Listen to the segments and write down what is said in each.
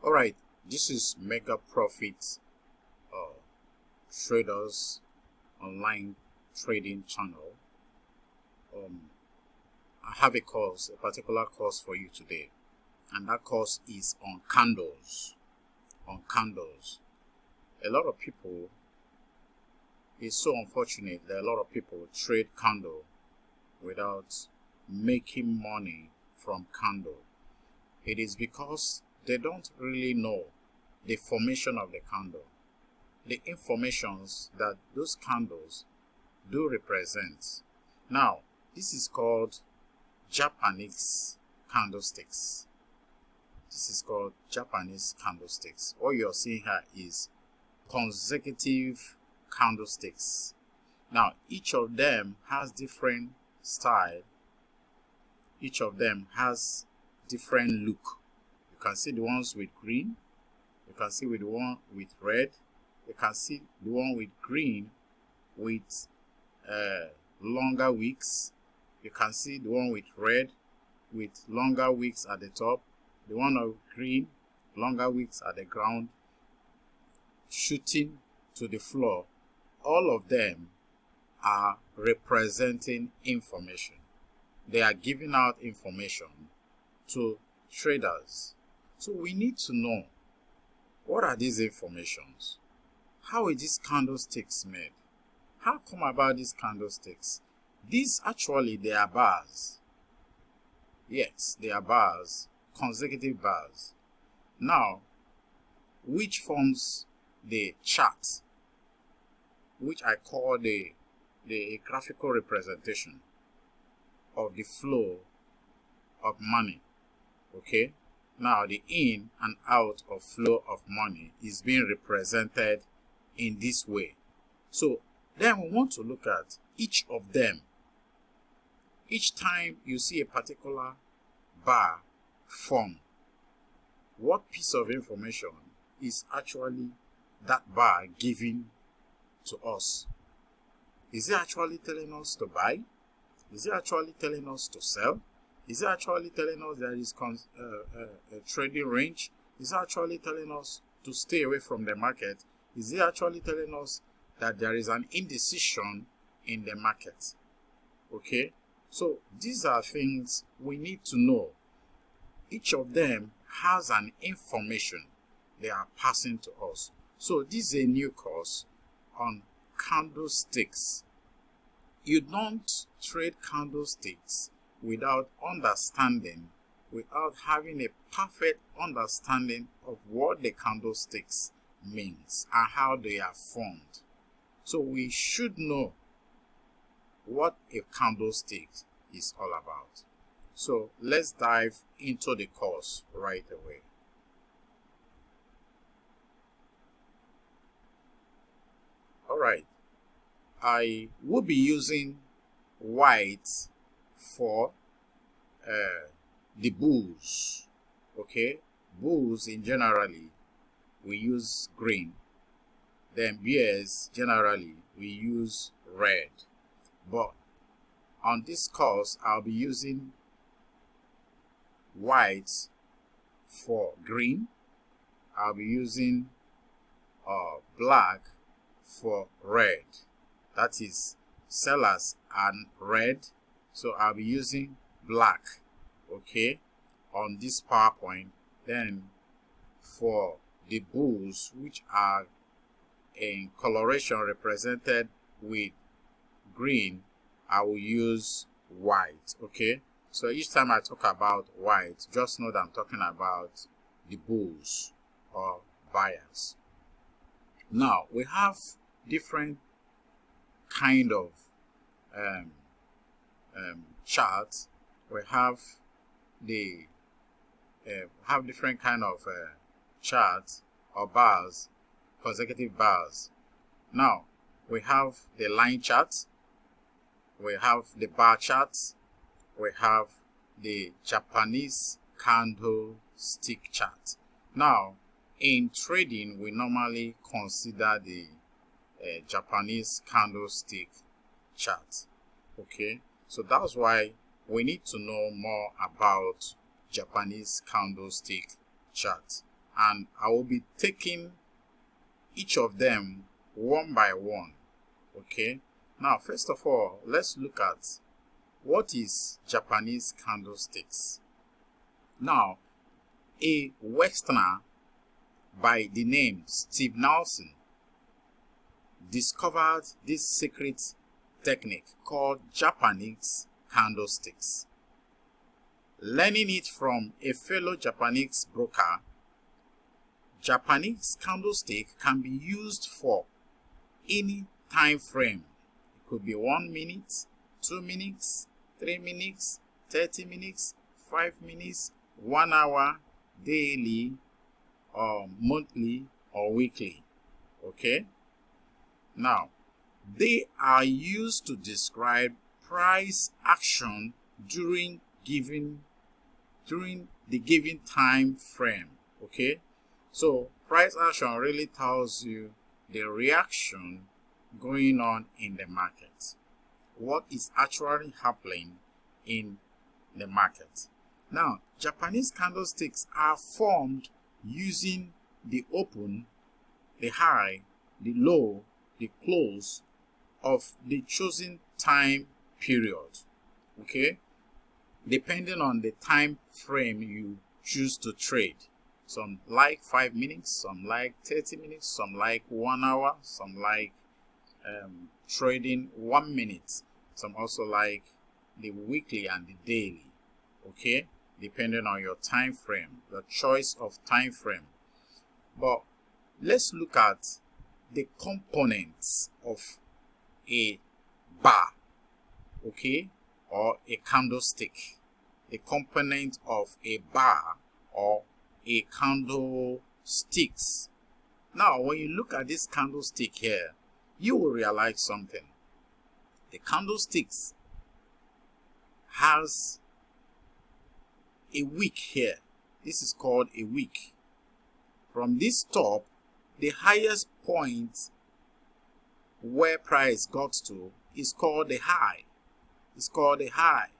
Alright, this is Mega Profit Traders online trading channel. I have a particular course for you today, and that course is on candles. A lot of people, it's so unfortunate that a lot of people trade candle without making money from candle. It is because they don't really know the formation of the candle, the informations that those candles do represent. Now, this is called Japanese candlesticks. What you're seeing here is consecutive candlesticks. Now, each of them has different style. Each of them has different look. You can see the ones with green. You can see the one with red. You can see the one with green with longer wicks. You can see the one with red with longer wicks at the top. The one of green, longer wicks at the ground, shooting to the floor. All of them are representing information. They are giving out information to traders. So we need to know, what are these informations? How is these candlesticks made? How come about these candlesticks? These actually, they are bars. Yes, they are bars, consecutive bars. Now, which forms the chart, which I call the graphical representation of the flow of money. Okay, now the in and out of flow of money is being represented in this way. So then we want to look at each of them. Each time you see a particular bar form, what piece of information is actually that bar giving to us? Is it actually telling us to buy? Is it actually telling us to sell? Is it actually telling us there is a trading range? Is it actually telling us to stay away from the market? Is it actually telling us that there is an indecision in the market? Okay, so these are things we need to know. Each of them has an information they are passing to us. So this is a new course on candlesticks. You don't trade candlesticks without having a perfect understanding of what the candlesticks means and how they are formed. So we should know what a candlestick is all about. So let's dive into the course right away. Alright, I will be using white for the bulls. Okay, bulls in generally we use green, then bears generally we use red, but on this course I'll be using white for green. I'll be using black for red. That is, sellers and red, so I'll be using black, okay, on this PowerPoint. Then for the bulls, which are in coloration represented with green, I will use white. Okay, so each time I talk about white, just know that I'm talking about the bulls or buyers. Now we have different kind of charts. We have different kind of charts or bars, consecutive bars. Now we have the line chart, we have the bar chart, we have the Japanese candlestick chart. Now in trading we normally consider the Japanese candlestick chart. Okay, so that's why we need to know more about Japanese candlestick chart and I will be taking each of them one by one. Okay, now first of all, let's look at what is Japanese candlesticks. Now, a Westerner by the name Steve Nelson discovered this secret technique called Japanese candlesticks. Learning it from a fellow Japanese broker, Japanese candlestick can be used for any time frame. It could be 1 minute, 2 minutes, 3 minutes, 30 minutes, 5 minutes, 1 hour, daily, or monthly, or weekly. Okay? Now, they are used to describe price action during the given time frame. Okay? So, price action really tells you the reaction going on in the market. What is actually happening in the market. Now, Japanese candlesticks are formed using the open, the high, the low, the close of the chosen time period. Okay? Depending on the time frame you choose to trade. Some like 5 minutes, some like 30 minutes, some like 1 hour, some like trading 1 minute, some also like the weekly and the daily. Okay? Depending on your time frame, the choice of time frame. But let's look at the components of a bar, okay, or a candlestick. The component of a bar or a candlesticks. Now, when you look at this candlestick here, you will realize something. The candlesticks has a wick here. This is called a wick. From this top, the highest point where price got to is called the high. It's called the high.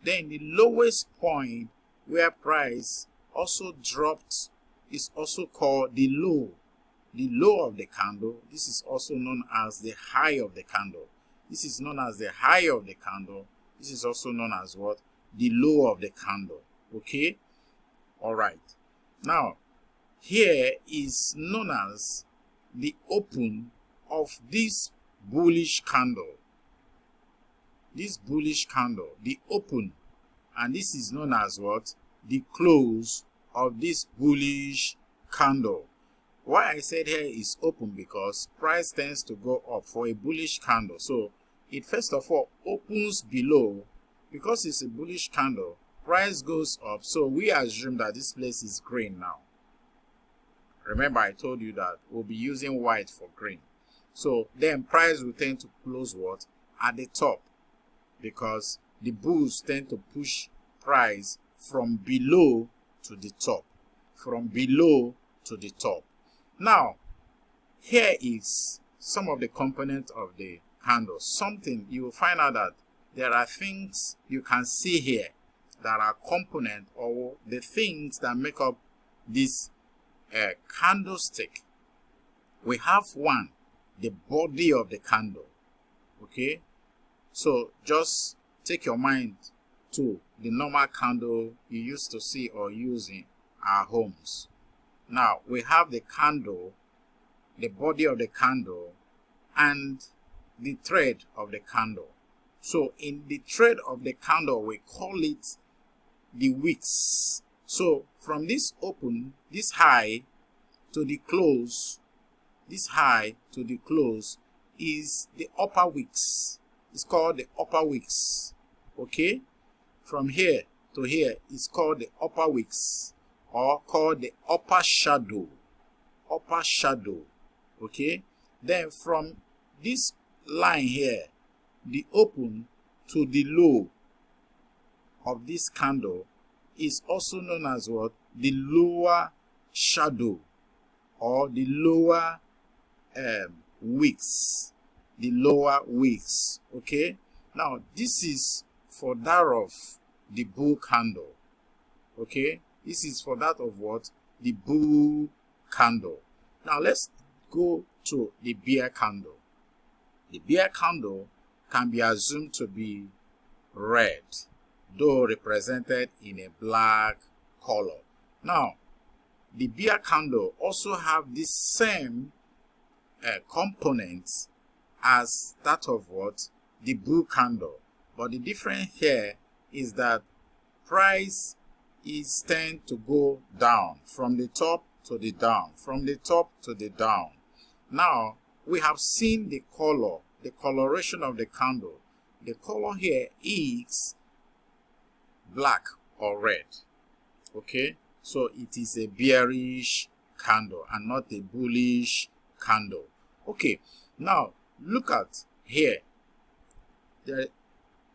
Then the lowest point where price also dropped is also called the low. The low of the candle, this is also known as the high of the candle. This is known as the high of the candle. This is also known as what? The low of the candle. Okay? Alright. Now, here is known as the open of this bullish candle. This bullish candle, the open. And this is known as what? The close of this bullish candle. Why I said here is open, because price tends to go up for a bullish candle. So it first of all opens below. Because it's a bullish candle, price goes up. So we assume that this place is green now. Remember, I told you that we'll be using white for green. So then price will tend to close what? At the top. Because the bulls tend to push price from below to the top. From below to the top. Now, here is some of the components of the candle. Something you will find out that there are things you can see here that are components, or the things that make up this candlestick. We have one, the body of the candle. Okay? So just take your mind to the normal candle you used to see or use in our homes. Now, we have the candle, the body of the candle, and the thread of the candle. So, in the thread of the candle, we call it the wicks. So, from this open, this high to the close, this high to the close is the upper wicks. It's called the upper wicks. Okay? From here to here is called the upper wicks, or called the upper shadow. Upper shadow. Okay? Then from this line here, the open to the low of this candle is also known as what? The lower shadow, or the lower wicks. The lower wicks. Okay? Now, this is for that of the bull candle. Okay? This is for that of what? the bull candle. Now let's go to the bear candle. The bear candle can be assumed to be red, though represented in a black color. Now, the bear candle also have the same components as that of what? The bull candle. But the difference here is that price is tend to go down from the top to the down, from the top to the down. Now, we have seen the color, the coloration of the candle. The color here is black or red. Okay, so it is a bearish candle and not a bullish candle. Okay, now look at here. There are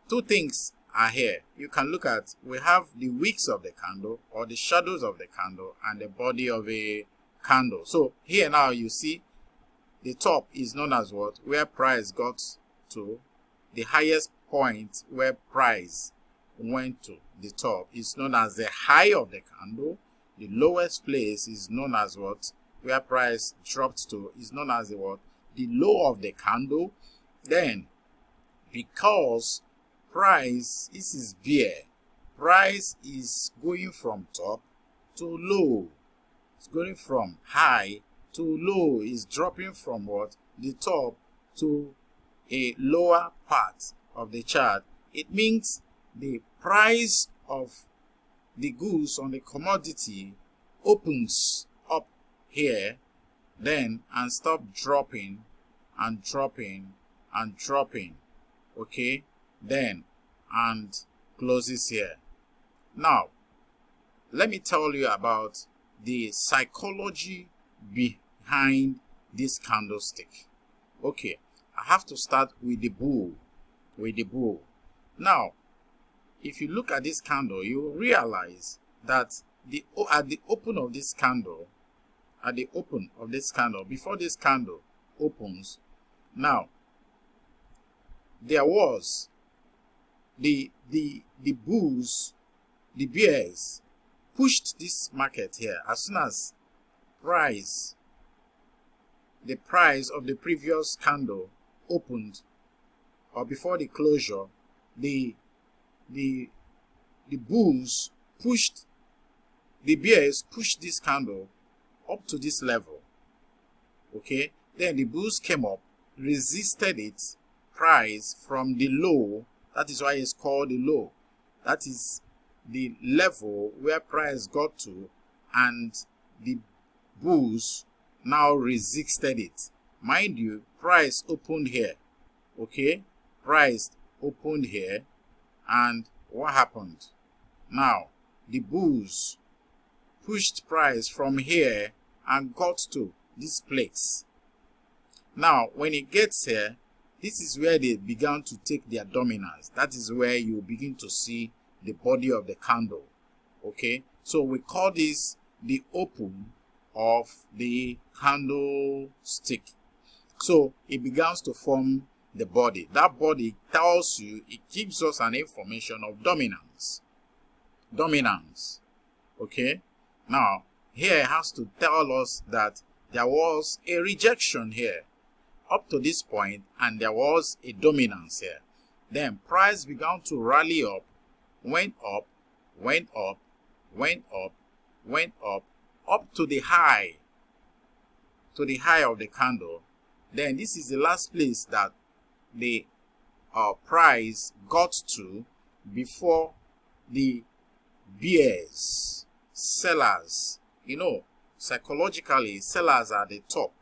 two things are here. You can look at, we have the wicks of the candle or the shadows of the candle and the body of a candle. So here now you see the top is known as what? Where price got to. The highest point where price went to, the top, is known as the high of the candle. The lowest place is known as what? Where price dropped to is known as the what? The low of the candle. Then, because price, this is bear, price is going from top to low. It's going from high to low. Is dropping from what? The top to a lower part of the chart. It means the price of the goods on the commodity opens up here, then and stop dropping and dropping and dropping. Okay, then and closes here. Now, let me tell you about the psychology behind this candlestick. Okay, I have to start with the bull. Now, if you look at this candle, you will realize that at the open of this candle, before this candle opens, now there was the bulls, the bears pushed this market here. As soon as the price of the previous candle opened, or before the closure, the bulls pushed, the bears pushed this candle up to this level. Okay, then the bulls came up, resisted its price from the low. That is why it's called the low. That is the level where price got to, and the bulls now resisted it. Mind you, price opened here. Okay, price opened here, and what happened? Now the bulls pushed price from here and got to this place. Now when it gets here, this is where they began to take their dominance. That is where you begin to see the body of the candle. Okay, so we call this the open of the candlestick. So it begins to form the body. That body tells you, it gives us an information of dominance. Okay, now here it has to tell us that there was a rejection here up to this point, and there was a dominance here. Then price began to rally up, went up, went up, went up, went up to the high of the candle. Then this is the last place that the price got to before the bears, sellers, psychologically sellers are the top.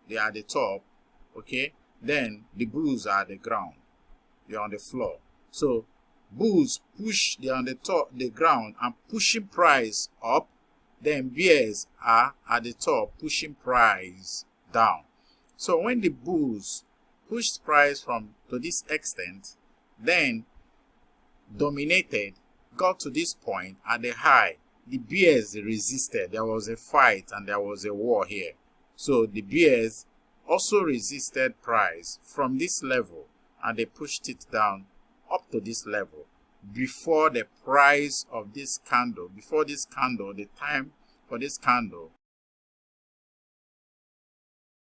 They are the top. Okay, then the bulls are the ground. They're on the floor. So bulls push, they're on the top, the ground, and pushing price up. Then bears are at the top, pushing price down. So when the bulls pushed price to this extent, then dominated, got to this point at the high, the bears resisted. There was a fight and there was a war here. So the bears also resisted price from this level, and they pushed it down up to this level before the price of this candle, the time for this candle